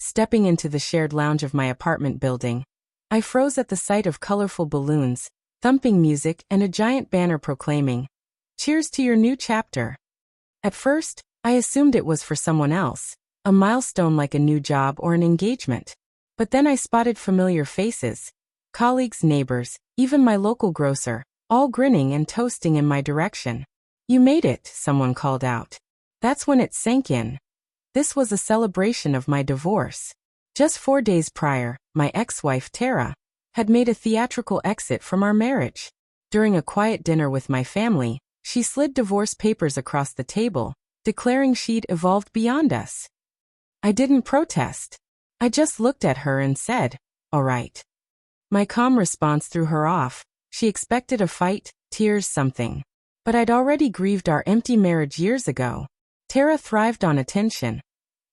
stepping into the shared lounge of my apartment building. I froze at the sight of colorful balloons, thumping music, and a giant banner proclaiming, "Cheers to your new chapter." At first, I assumed it was for someone else, a milestone like a new job or an engagement. But then I spotted familiar faces, colleagues, neighbors, even my local grocer, all grinning and toasting in my direction. "You made it," someone called out. That's when it sank in. This was a celebration of my divorce. Just 4 days prior, my ex-wife Tara had made a theatrical exit from our marriage. During a quiet dinner with my family, she slid divorce papers across the table, declaring she'd evolved beyond us. I didn't protest. I just looked at her and said, "All right." My calm response threw her off. She expected a fight, tears, something. But I'd already grieved our empty marriage years ago. Tara thrived on attention,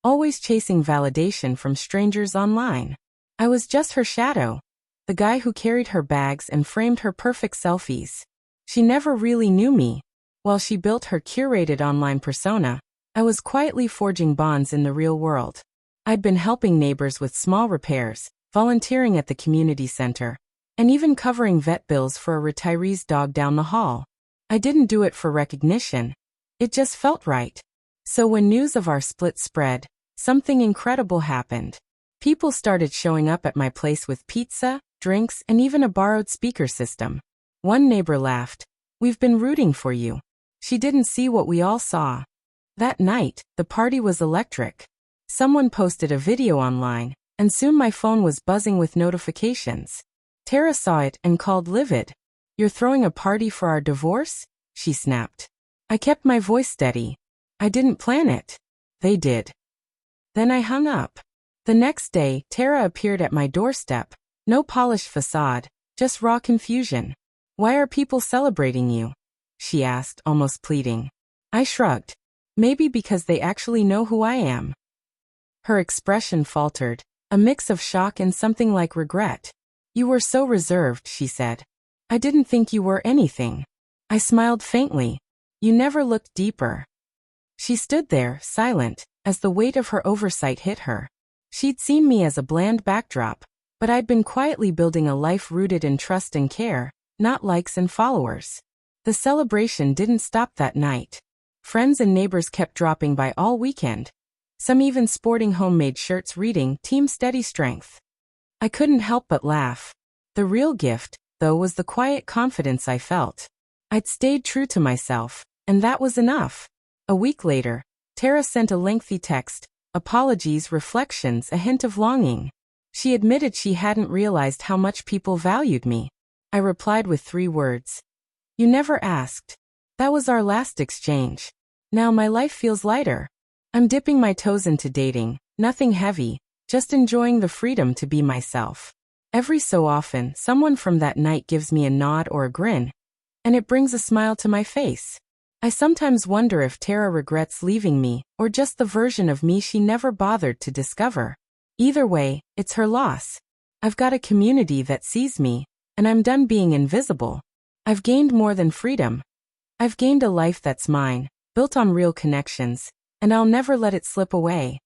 always chasing validation from strangers online. I was just her shadow, the guy who carried her bags and framed her perfect selfies. She never really knew me. While she built her curated online persona, I was quietly forging bonds in the real world. I'd been helping neighbors with small repairs, volunteering at the community center, and even covering vet bills for a retiree's dog down the hall. I didn't do it for recognition. It just felt right. So when news of our split spread, something incredible happened. People started showing up at my place with pizza, drinks, and even a borrowed speaker system. One neighbor laughed, "We've been rooting for you." She didn't see what we all saw. That night, the party was electric. Someone posted a video online, and soon my phone was buzzing with notifications. Tara saw it and called livid. "You're throwing a party for our divorce?" she snapped. I kept my voice steady. "I didn't plan it. They did." Then I hung up. The next day, Tara appeared at my doorstep. No polished facade, just raw confusion. "Why are people celebrating you?" she asked, almost pleading. I shrugged. "Maybe because they actually know who I am." Her expression faltered, a mix of shock and something like regret. "You were so reserved," she said. "I didn't think you were anything." I smiled faintly. "You never looked deeper." She stood there, silent, as the weight of her oversight hit her. She'd seen me as a bland backdrop, but I'd been quietly building a life rooted in trust and care, not likes and followers. The celebration didn't stop that night. Friends and neighbors kept dropping by all weekend, some even sporting homemade shirts reading "Team Steady Strength." I couldn't help but laugh. The real gift, though, was the quiet confidence I felt. I'd stayed true to myself, and that was enough. A week later, Tara sent a lengthy text, apologies, reflections, a hint of longing. She admitted she hadn't realized how much people valued me. I replied with 3 words. "You never asked." That was our last exchange. Now my life feels lighter. I'm dipping my toes into dating, nothing heavy, just enjoying the freedom to be myself. Every so often, someone from that night gives me a nod or a grin, and it brings a smile to my face. I sometimes wonder if Tara regrets leaving me, or just the version of me she never bothered to discover. Either way, it's her loss. I've got a community that sees me, and I'm done being invisible. I've gained more than freedom. I've gained a life that's mine, built on real connections, and I'll never let it slip away.